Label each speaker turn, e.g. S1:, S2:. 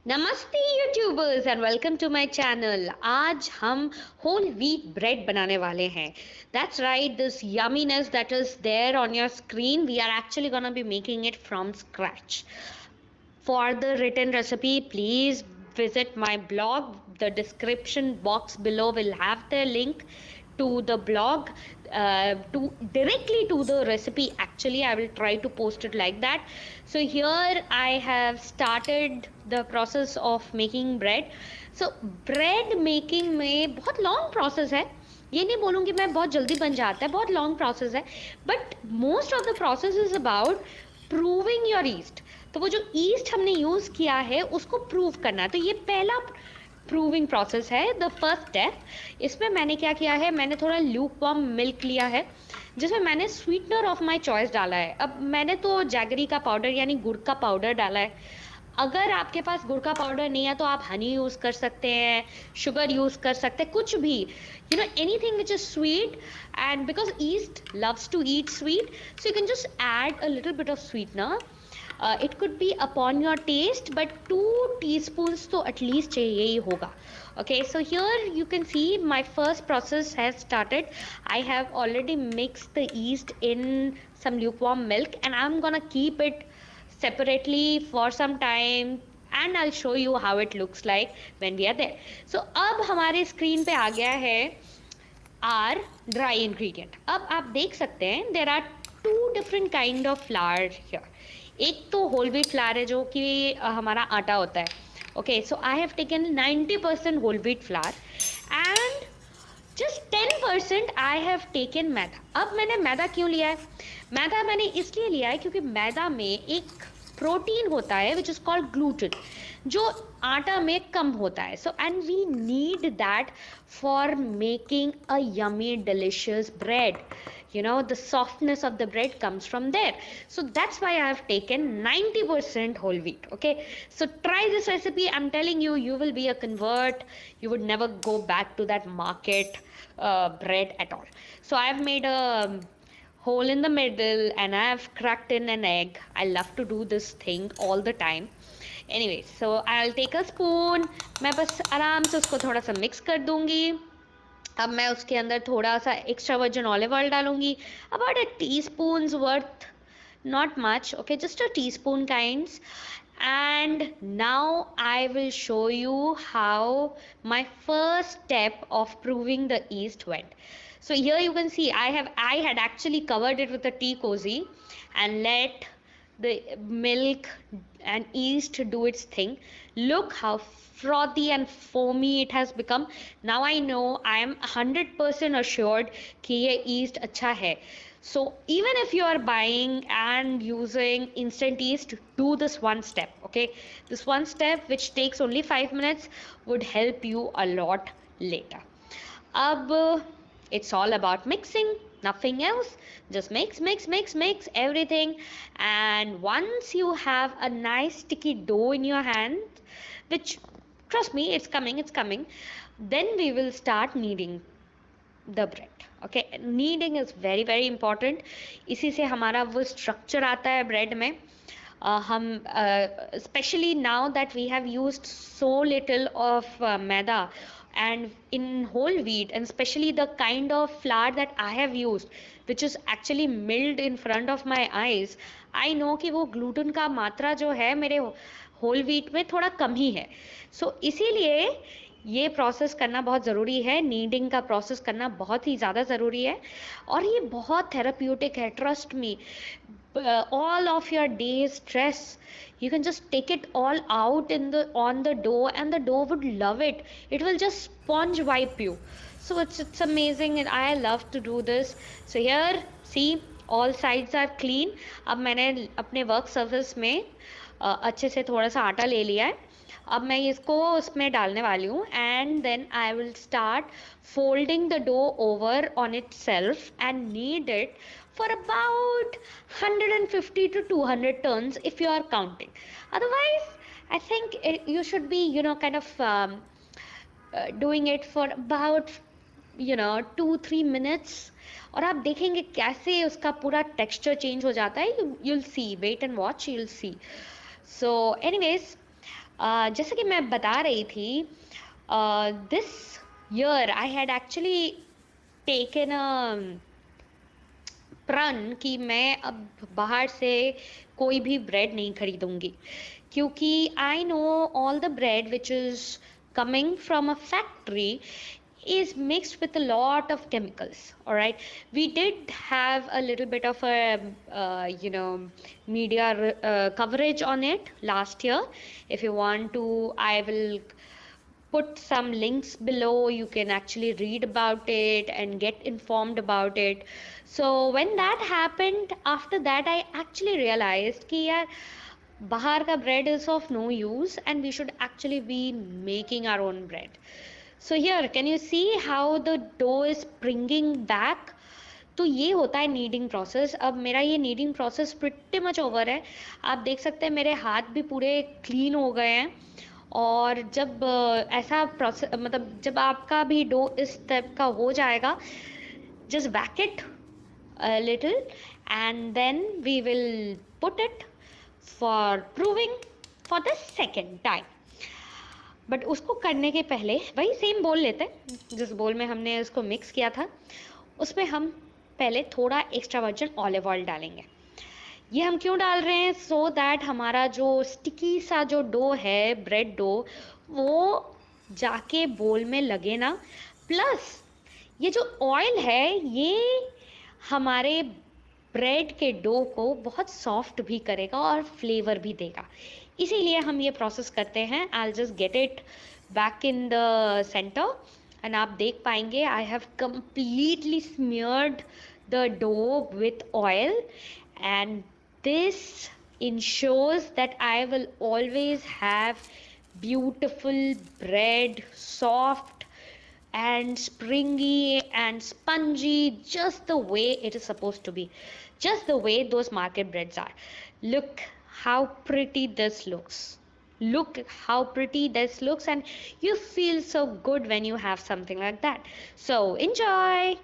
S1: नमस्ते YouTubers and welcome to my channel. आज हम होल व्हीट ब्रेड बनाने वाले हैं। That's right, this yumminess that is there on your screen, we are actually gonna be making it from scratch. For the written recipe, please visit my blog. The description box below will have the link to the blog, to directly to the recipe. Actually, I will try to post it like that. So here I have started the process of making bread. So bread making में बहुत long process है. ये नहीं बोलूँगी मैं बहुत जल्दी बन जाता है, बहुत लॉन्ग प्रोसेस है, but most of the process is about proving your east. तो वो जो ईस्ट हमने यूज़ किया है उसको प्रूव करना है. तो ये पहला प्रूविंग प्रोसेस है, द फर्स्ट स्टेप. इसमें मैंने क्या किया है, मैंने थोड़ा ल्यूक वार्म मिल्क लिया है जिसमें मैंने स्वीटनर ऑफ माई चॉइस डाला है. अब मैंने तो जैगरी का पाउडर यानी गुड़ का पाउडर डाला है. अगर आपके पास गुड़ का पाउडर नहीं है तो आप हनी यूज़ कर सकते हैं, शुगर यूज़ कर सकते हैं, कुछ भी, you know, anything which is sweet. And because yeast loves to eat sweet, so you can just add a little bit of sweetener. It could be upon your taste, but 2 teaspoons तो at least चाहिए ही होगा. Okay, so here you can see my first process has started. I have already mixed the yeast in some lukewarm milk and I'm gonna keep it separately for some time and I'll show you how it looks like when we are there. So अब हमारे screen पे आ गया है are dry ingredient. अब आप देख सकते हैं there are 2 different kind of flour here. एक तो होल व्हीट फ्लावर है जो कि हमारा आटा होता है. Okay, so I have taken 90% whole wheat flour and just 10% I have taken maida. अब मैंने मैदा क्यों लिया है? मैदा मैंने इसलिए लिया है क्योंकि मैदा में एक प्रोटीन होता है विच इज़ कॉल्ड ग्लूटेन, जो आटा में कम होता है. So and we need that for making a yummy delicious bread. You know, the softness of the bread comes from there. So that's why I have taken 90% whole wheat. Okay, so try this recipe. I'm telling you, you will be a convert. You would never go back to that market bread at all. So I have made a hole in the middle and I have cracked in an egg. I love to do this thing all the time. Anyway, so I'll take a spoon. मैं बस आराम से उसको थोड़ा सा mix कर दूंगी. अब मैं उसके अंदर थोड़ा सा एक्स्ट्रा वर्जिन ऑलिव ऑयल डालूंगी, about a teaspoons worth, not much, okay, just a teaspoon kinds. And now I will show you how my first step of proving the yeast went. So here you can see I had actually covered it with a tea cozy and let the milk and yeast do its thing. Look how frothy and foamy it has become. Now I know, I am 100% assured कि ये yeast अच्छा है. So even if you are buying and using instant yeast, do this one step. Okay, this one step which takes only 5 minutes would help you a lot later. अब it's all about mixing, nothing else. Just mix everything. And once you have a nice sticky dough in your hand, which, trust me, it's coming, then we will start kneading the bread. Okay, kneading is very very important. इसी से हमारा वो structure आता है bread में. हम especially now that we have used so little of maida and in whole wheat, and especially the kind of flour that I have used which is actually milled in front of my eyes, I know कि वो gluten का मात्रा जो है मेरे whole wheat में थोड़ा कम ही है. सो इसीलिए ये प्रोसेस करना बहुत ज़रूरी है, नीडिंग का प्रोसेस करना बहुत ही ज़्यादा ज़रूरी है और ये बहुत थेराप्यूटिक है. Trust me, all of your day's stress, you can just take it all out on the dough and the dough would love it. It will just sponge wipe you. So it's amazing and I love to do this. So here see, all sides are clean. अब मैंने अपने work surface में अच्छे से थोड़ा सा आटा ले लिया है. अब मैं इसको उसमें डालने वाली हूँ and then I will start folding the dough over on itself and knead it for about 150 to 200 turns if you are counting. Otherwise, I think you should be, you know, kind of doing it for about, you know, 2-3 minutes. और आप देखेंगे कैसे उसका पूरा texture change हो जाता है. you'll see, wait and watch, you'll see. So anyways, जैसे कि मैं बता रही थी, this year I had actually taken a प्रण कि मैं अब बाहर से कोई भी ब्रेड नहीं खरीदूंगी, क्योंकि I know all the bread which is coming from a factory is mixed with a lot of chemicals. All right, we did have a little bit of a media coverage on it last year. If you want to, I will put some links below. You can actually read about it and get informed about it. So when that happened, after that I actually realized कि यार बाहर का bread is of no use and we should actually be making our own bread. So here can you see how the dough is springing back? तो ये होता है needing process. अब मेरा ये kneading process pretty much over है. आप देख सकते हैं मेरे हाथ भी पूरे क्लीन हो गए हैं. और जब ऐसा प्रोसेस, मतलब जब आपका भी डो इस टाइप का हो जाएगा, just whack it a little and then we will put it for proving for the second time. But उसको करने के पहले वही सेम बोल लेते हैं. जिस बोल में हमने उसको मिक्स किया था उसमें हम पहले थोड़ा एक्स्ट्रा वर्जिन ऑलिव ऑयल डालेंगे. ये हम क्यों डाल रहे हैं? सो दैट हमारा जो स्टिकी सा जो डो है, ब्रेड डो, वो जाके बोल में लगे ना. प्लस ये जो ऑयल है ये हमारे ब्रेड के डो को बहुत सॉफ्ट भी करेगा और फ्लेवर भी देगा. इसीलिए हम ये प्रोसेस करते हैं. I just get it back in the centre and आप देख पाएंगे I have completely smeared the dough with oil, and this ensures that I will always have beautiful bread, soft and springy and spongy, just the way it is supposed to be, just the way those market breads are. Look how pretty this looks. Look how pretty this looks, and you feel so good when you have something like that. So enjoy.